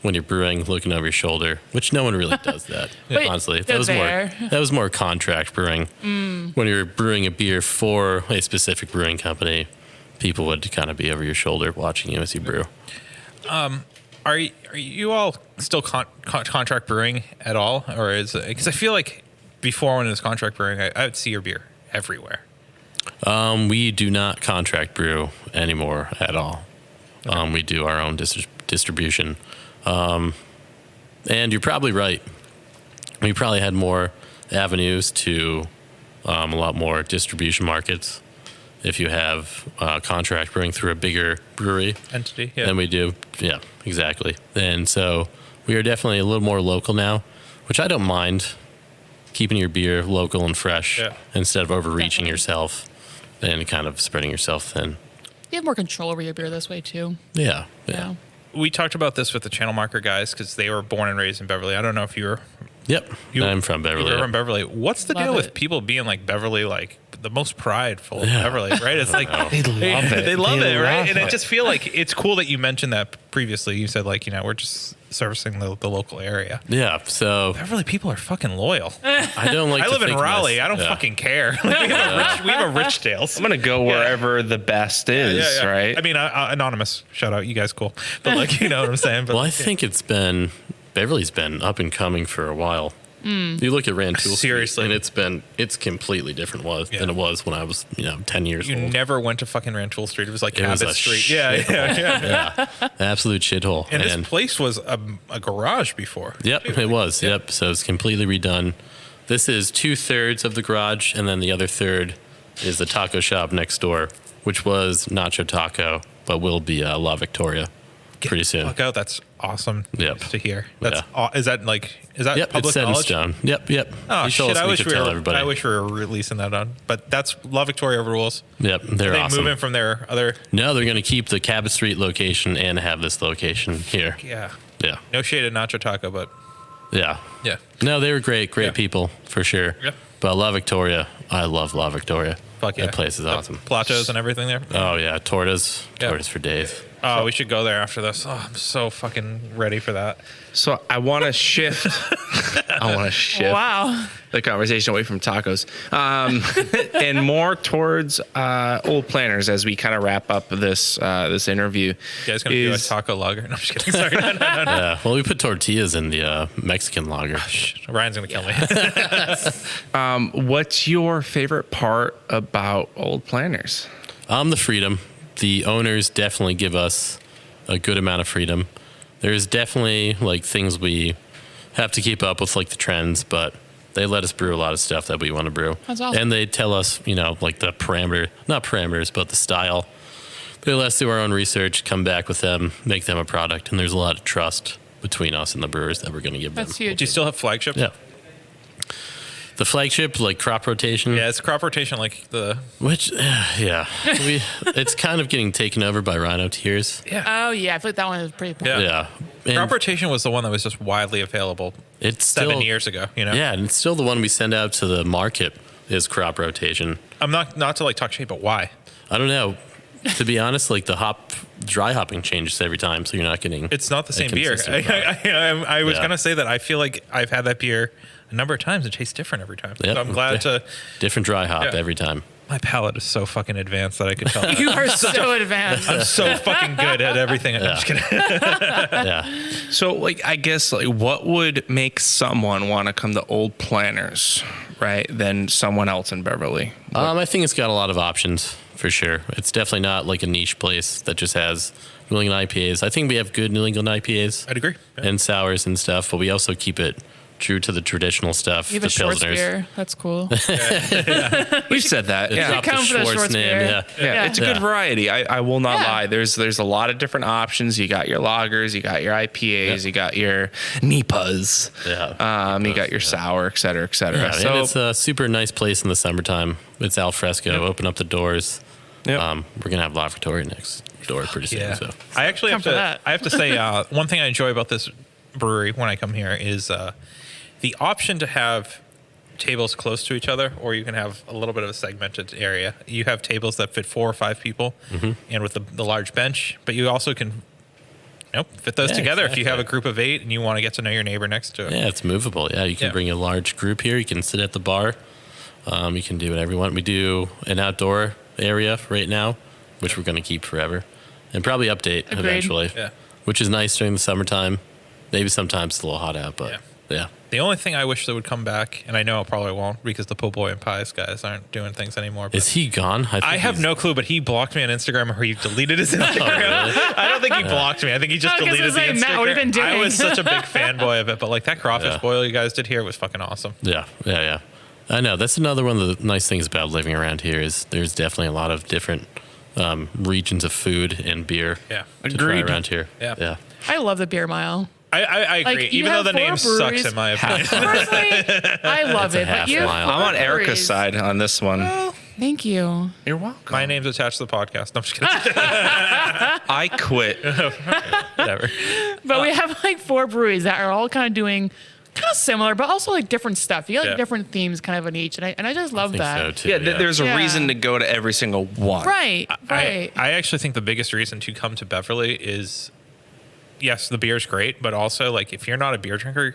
when you're brewing looking over your shoulder, which no one really does that. But Honestly, they're there. that was more contract brewing. When you're brewing a beer for a specific brewing company, people would kind of be over your shoulder watching you as you brew. Are you all still contract brewing at all, or is it because I feel like before when it was contract brewing, I would see your beer everywhere. We do not contract brew anymore at all. We do our own distribution. And you're probably right. We probably had more avenues to a lot more distribution markets if you have contract brewing through a bigger brewery Entity, yeah. than we do. Yeah, exactly. And so we are definitely a little more local now, which I don't mind, keeping your beer local and fresh instead of overreaching yourself and kind of spreading yourself thin. You have more control over your beer this way too. Yeah. Yeah. We talked about this with the Channel Marker guys because they were born and raised in Beverly. I don't know if you were. Yep. I'm from Beverly. You're from Beverly. What's the Love deal with it. people being like Beverly, like the most prideful of Beverly, right? It's like They love it. They love it, right? love And I it. just feel like it's cool that you mentioned that previously. You said like, we're just servicing the local area. Yeah. So Beverly people are fucking loyal. I don't like I to live in think of Raleigh. this- I don't yeah. fucking care. Like, we have a rich Dales. I'm gonna go wherever the best is, right? I mean, anonymous. Shout out, you guys, cool. But like, you know what I'm saying. But Well, I think Beverly's been up and coming for a while. You look at Rantoul Seriously. Street, and it's completely different than it was when I was 10 years you old. never went to fucking Rantoul Street. It was like It was Cabot a Street. shithole. Yeah. Absolute shithole. And this place was a garage before. Yep, it was. Yep. So it's completely redone. This is 2/3 of the garage, and then the other third is the taco shop next door, which was Nacho Taco, but will be La Victoria pretty soon. Fuck out. That's awesome Yep. to hear. That's Yeah. Is that Yep, public it's set in knowledge? stone. Yep. Oh He told shit! us I we wish could we tell were. everybody. I wish we were releasing that on. But that's La Victoria rules. Yep, they're Are they awesome. moving from their other? No, they're going to keep the Cabot Street location and have this location here. Yeah. Yeah. No shade at Nacho Taco, but Yeah. yeah. No, they were great Yeah. people for sure. Yep. But La Victoria, I love La Victoria. Fuck yeah. That place is awesome. Platos and everything there. Oh yeah, tortas Yeah. for days. Oh, we should go there after this. Oh, I'm so fucking ready for that. So I want to shift. Wow. The conversation away from tacos, and more towards Old Planters as we kind of wrap up this interview. You guys gonna do a taco lager? No, I'm just kidding. Sorry. No. Yeah. Well, we put tortillas in the Mexican lager. Ryan's gonna kill me. What's your favorite part about Old Planters? The freedom. The owners definitely give us a good amount of freedom. There's definitely like things we have to keep up with, like the trends, but They let us brew a lot of stuff that we want to brew. That's awesome. And they tell us, like the not parameters, but the style. They let us do our own research, come back with them, make them a product. And there's a lot of trust between us and the brewers that we're going to give them. That's huge. Do you still have flagships? Yeah. The flagship, like crop rotation. Yeah, it's crop rotation like the... Which, yeah. It's kind of getting taken over by Rhino Tears. Oh, yeah. I feel like that one is pretty Yeah. Yeah. And Crop rotation was the one that was just widely available it's 7 still, years ago, Yeah, and it's still the one we send out to the market is crop rotation. I'm not to like talk shit, but why? I don't know. To be honest, like the dry hopping changes every time, so you're not getting. It's not the a same beer. consistent product. I was Yeah. gonna say that I feel like I've had that beer a number of times. It tastes different every time. Yep. So I'm glad to. Different dry hop Yeah. every time. My palate is so fucking advanced that I could tell. You are so advanced. I'm so fucking good at everything. I'm just kidding. Yeah. So, like, I guess, like, what would make someone want to come to Old Planters, right, than someone else in Beverly? I think it's got a lot of options for sure. It's definitely not like a niche place that just has New England IPAs. I think we have good New England IPAs I'd agree. Yeah. and sours and stuff, but we also keep it true to the traditional stuff. You have the a Schwartz Pilsners. beer. That's cool. You said that. It's Yeah. not the come for the Schwartz Schwartz name. beer. Yeah. Yeah, it's a good Yeah. variety. I will not Yeah. lie. There's a lot of different options. You got your lagers, you got your IPAs, you got your NEPAs, you got your sour, et cetera, et cetera. Yeah, So and it's a super nice place in the summertime. It's al fresco. Open up the doors. Yep. We're gonna have lavatory next door pretty soon. Yeah. So I actually Come have for to. that. I have to say one thing I enjoy about this brewery when I come here is the option to have tables close to each other, or you can have a little bit of a segmented area. You have tables that fit 4 or 5 people, and with the large bench, but you also can fit those Yeah, together if you have a exactly. group of 8 and you want to get to know your neighbor next to it. yeah, it's movable. Yeah, you can Yeah. bring a large group here. You can sit at the bar. You can do whatever you want. We do an outdoor area right now, which we're going to keep forever, and probably update Agreed. eventually. Yeah. Which is nice during the summertime. Maybe sometimes it's a little hot out, but yeah. The only thing I wish that would come back, and I know it probably won't because the po' boy and pies guys aren't doing things anymore. But Is he gone? think I have he's- no clue, but he blocked me on Instagram, or he deleted his Instagram. really? I don't think he blocked me. I think he just I was gonna deleted the say, Instagram. Matt, what have you been I doing? was such a big fanboy of it, but like that crawfish Yeah. boil you guys did here was fucking awesome. Yeah. I know. That's another one of the nice things about living around here is there's definitely a lot of different regions of food and beer Yeah. to try Agreed. around here. Yeah. I love the Beer Mile. I agree, Like, you even though have the 4 name breweries. sucks in my opinion. Personally, I love a it. But half you have mile. 4 I'm on Erica's breweries. side on this one. Thank you. You're welcome. My name's attached to the podcast. No, I'm just kidding. I quit. Whatever. But we have like 4 breweries that are all kind of doing kind of similar, but also like different stuff. You got like Yeah. different themes kind of in each. And I just love I think that. so too. Yeah, there's a Yeah. reason to go to every single one. Right. Right. I actually think the biggest reason to come to Beverly is, yes, the beer's great, but also like if you're not a beer drinker,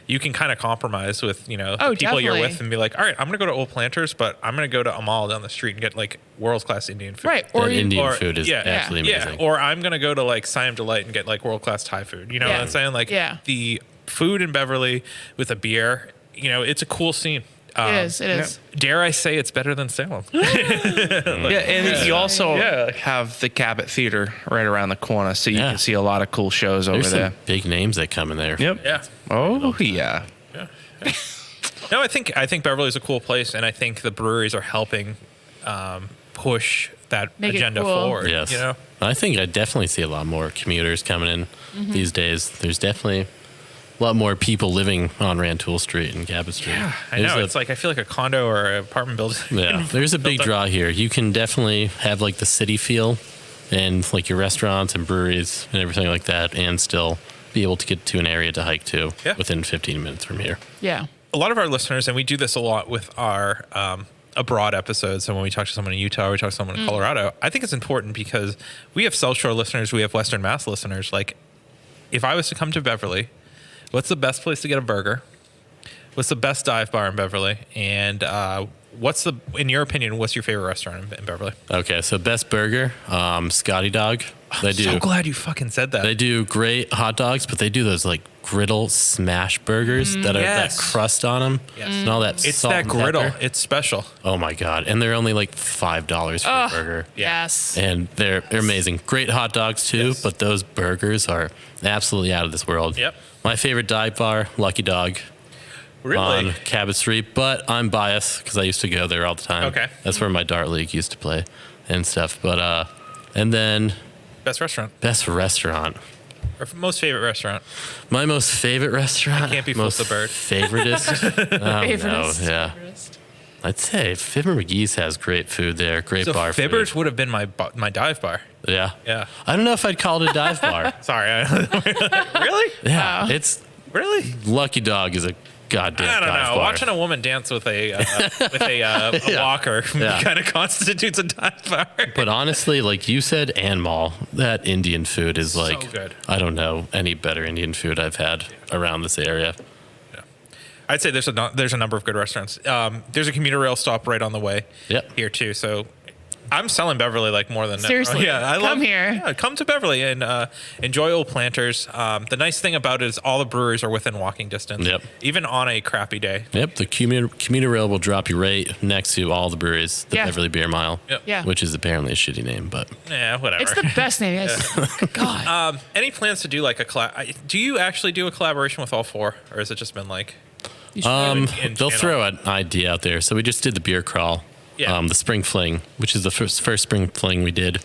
you can kind of compromise with the people you're definitely. with and be like, all right, I'm gonna go to Old Planters, but I'm gonna go to Amal down the street and get like world class Indian food. Right. That Or you, Indian or- food is yeah. absolutely Yeah, amazing. or I'm gonna go to like Siam Delight and get like world class Thai food. You know what Yeah. I'm saying? Like Yeah. the food in Beverly with a beer, it's a cool scene. it is. It is. Dare I say it's better than Salem? Yeah, and you also Yeah. have the Cabot Theater right around the corner, so you Yeah. can see a lot of cool shows over There's there. some big names that come in there. Yep. Yeah. Oh yeah. No, I think Beverly's a cool place, and I think the breweries are helping push that Make it agenda cool. forward. Yes. You know? I think I definitely see a lot more commuters coming in these days. There's definitely a lot more people living on Rantoul Street and Cabot Street. I know. It's like I feel like a condo or an apartment building. Yeah, there's a big built up. draw here. You can definitely have like the city feel and like your restaurants and breweries and everything like that, and still be able to get to an area to hike to within 15 minutes from here. Yeah. A lot of our listeners, and we do this a lot with our abroad episodes. So when we talk to someone in Utah, we talk to someone in Colorado. I think it's important because we have South Shore listeners, we have Western Mass listeners. Like, if I was to come to Beverly, what's the best place to get a burger? What's the best dive bar in Beverly? And in your opinion, what's your favorite restaurant in Beverly? Okay, so best burger, Scotty Dog. They do. So glad you fucking said that. They do great hot dogs, but they do those like griddle smash burgers that are yes. that crust on them Yes. and all that. It's salt that and griddle. pepper. It's special. Oh my god! And they're only like $5 for a burger. Yes. And they're amazing. Great hot dogs too, Yes. but those burgers are absolutely out of this world. Yep. My favorite dive bar, Lucky Dog. Really? on Cabot Street, but I'm biased because I used to go there all the time. Okay. That's where my dart league used to play and stuff. But and then Best restaurant best restaurant. or most favorite restaurant? My most favorite restaurant. Can't be most Flip the Bird. Favoriteest. No, Favoriteest. yeah. I'd say Fibber McGee's has great food there. Great So bar Fibbers food. would have been my dive bar. Yeah. Yeah. I don't know if I'd call it a dive bar. Sorry. Really? Yeah. It's Really? Lucky Dog is a goddamn I don't dive know. bar. Watching a woman dance with a walker Yeah. kind of constitutes a dive bar. But honestly, like you said, and Mall, that Indian food is like, good. I don't know any better Indian food I've had around this area. I'd say there's a number of good restaurants. There's a commuter rail stop right on the way here too. So I'm selling Beverly like more than Seriously, come here. Yeah, come to Beverly and enjoy Old Planters. The nice thing about it is all the breweries are within walking distance. Yep. Even on a crappy day. Yep, the commuter rail will drop you right next to all the breweries, the Yeah. Beverly Beer Mile, Yep. Yeah. which is apparently a shitty name, but Yeah, whatever. It's the best name. God. Any plans to do like a collab? Do you actually do a collaboration with all four, or has it just been like? in they'll channel? throw an idea out there. So we just did the beer crawl, Yeah. the spring fling, which is the first spring fling we did.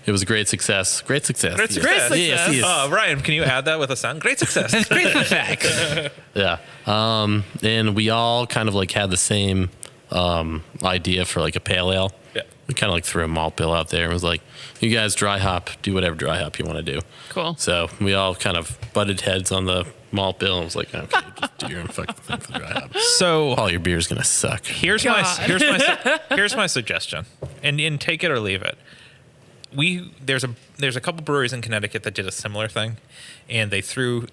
It was a great success. Great success. Great success. Yes, yes. Ryan, can you add that with a sound? Great success. Yeah. And we all kind of like had the same idea for like a pale ale. Yeah. We kind of like threw a malt bill out there and was like, you guys dry hop, do whatever dry hop you want to do. Cool. So we all kind of butted heads on the malt bill and was like, okay, just do your own fucking thing for the dry hop. So All your beer's going to suck. here's my suggestion, and take it or leave it. There's a couple breweries in Connecticut that did a similar thing, and they threw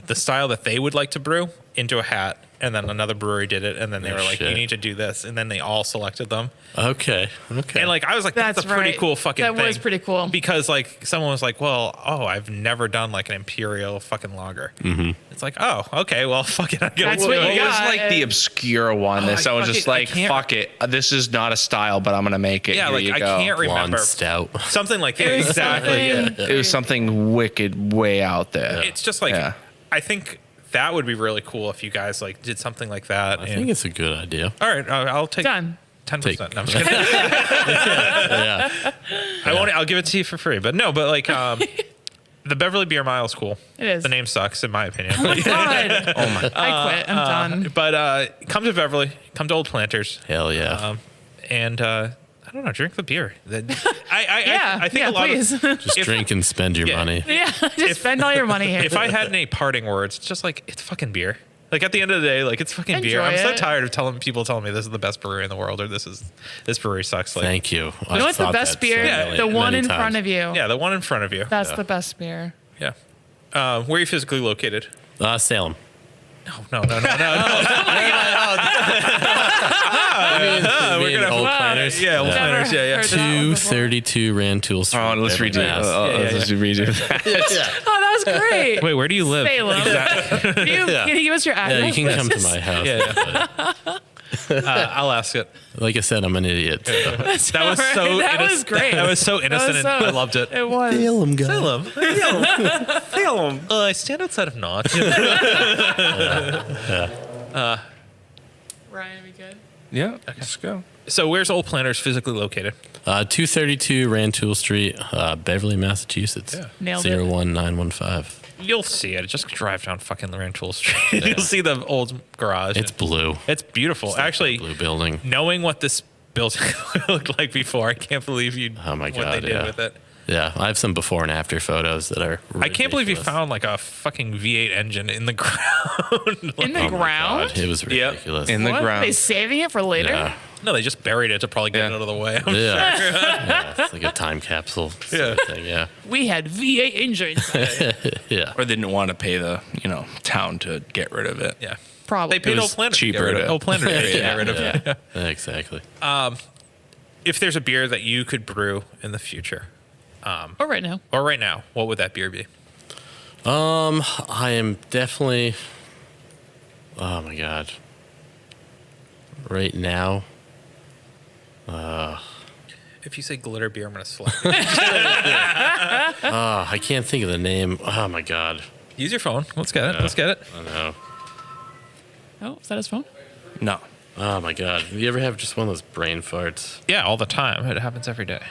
the style that they would like to brew into a hat, and then another brewery did it, and then they Oh, were like, shit. you need to do this, and then they all selected them. Okay. And like I was like, that's a pretty right. cool fucking That thing. was pretty cool. Because like someone was like, well, I've never done like an imperial fucking lager. Mm-hmm. It's like, oh, okay, well, fuck it. I gotta That's do what it. you It was got. like the obscure one that someone just like, can't- fuck it. This is not a style, but I'm gonna make it. Yeah, Here like you I go. can't remember Blonde stout. something like that. Exactly. Yeah. It was something wicked way out there. It's just like Yeah. I think that would be really cool if you guys like did something like that. I think it's a good idea. all right. I'll take Done. 10%. No, I'm just kidding. Yeah. I won't. I'll give it to you for free. But no. But like the Beverly Beer Mile is cool. It is. The name sucks in my opinion. God. Oh my. I quit. I'm done. But come to Beverly. Come to Old Planters. Hell yeah. And I don't know, drink the beer. Yeah. I think yeah, a lot please. of Just drink and spend your yeah. money. yeah. Just spend all your money here. if I had any parting words, it's just like it's fucking beer. Like at the end of the day, like it's fucking beer. Enjoy I'm so it. tired of people telling me this is the best brewery in the world or this brewery sucks. Like Thank you. You know what's the best beer? The one in front of you. yeah, the one in front of you. That's the best beer. Yeah. Where are you physically located? Salem. No. Me and Old Planters. Yeah, Old Planters. Yeah. heard that one before. 232 Rantoul St. Oh, let's Beverly, redo. Mass. Let's redo that. Oh, that was great. Wait, where do you live? Salem. Can you give us your address? Yeah, you can come to my house. Yeah. I'll ask it. Like I said, I'm an idiot. So. That was so. That was great. That was so innocent, and I loved it. It was. Salem, guy. Salem. I stand outside of Notch. Ryan, we good? Yeah, let's go. So where's Old Planters physically located? 232 Rantoul Street, Beverly, Massachusetts. Yeah. Nailed it. 01915. You'll see it. Just drive down fucking Rantoul Street. You'll see the old garage. It's blue. It's beautiful. It's like Actually, a blue building. knowing what this building looked like before, I can't believe you. Oh my what God, they did yeah. with it. Yeah, I have some before and after photos that are. I can't believe you ridiculous. found like a fucking V8 engine in the ground. In the Oh my ground? God, it was Yep. ridiculous. In the What? ground. They saving it for later? Yeah. No, they just buried it to probably get it Yeah. out of the way. Yeah. Yeah, it's like a time capsule sort of thing. Yeah. We had V8 engines. Yeah. Or they didn't want to pay the town to get rid of it. Yeah. Probably. They paid It Old was Planters to get cheaper rid of to- it. Old Planters to get rid of it. Yeah. Exactly. If there's a beer that you could brew in the future, Or right now. or right now, what would that beer be? I am definitely. Oh my God. Right now. If you say glitter beer, I'm gonna slap you. I can't think of the name. Oh my God. Use your phone. Let's get it. Let's get it. I know. Oh, is that his phone? No. Oh my God. You ever have just one of those brain farts? Yeah, all the time. It happens every day.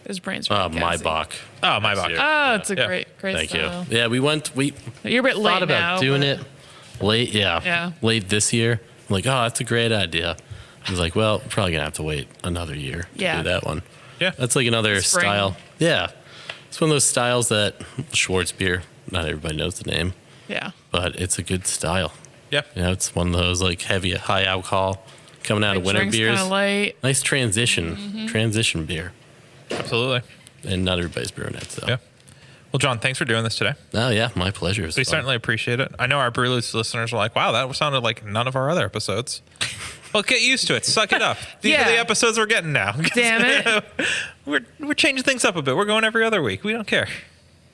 His brain's Oh, really my gassy. Bach. Oh, my bad. Oh, it's a Yeah. great Thank style. you. Yeah, we You're a bit late thought about now, doing but- it late. Yeah. Late this year. I'm like, oh, that's a great idea. I was like, well, probably gonna have to wait another year Yeah. to do that one. Yeah. That's like another Spring. style. Yeah. It's one of those styles that Schwartz beer, not everybody knows the name, Yeah. but it's a good style. Yeah. You know, it's one of those like heavy, high alcohol coming out of winter Drink's beers. kind of light. Nice transition beer. Absolutely. And not everybody's brewing it. So, Yeah. Well, John, thanks for doing this today. oh, yeah, my pleasure. It was We fun. certainly appreciate it. I know our Brew Loose listeners were like, wow, that sounded like none of our other episodes. Well, get used to it. Suck it up. These are the Yeah. episodes we're getting now. Damn it. We're changing things up a bit. We're going every other week. We don't care.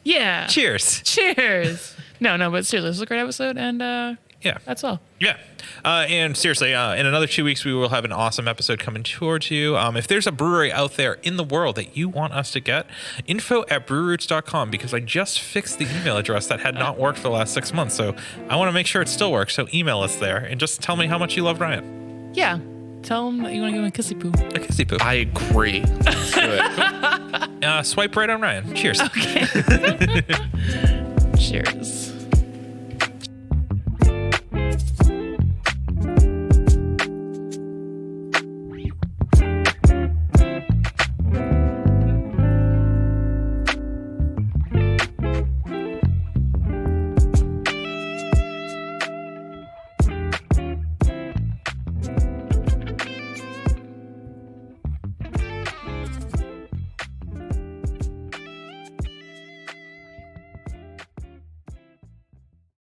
Yeah. Cheers. Cheers. No, but seriously, this was a great episode, and Yeah. that's all. Yeah. And seriously, in another 2 weeks, we will have an awesome episode coming towards you. If there's a brewery out there in the world that you want us to get, info@brewroots.com, because I just fixed the email address that had not worked for the last 6 months. So I want to make sure it still works. So email us there and just tell me how much you love Ryan. Yeah. Tell them that you want to give him a kissy poo. A kissy poo. I agree. Let's do it. Swipe right on Ryan. Cheers. Cheers.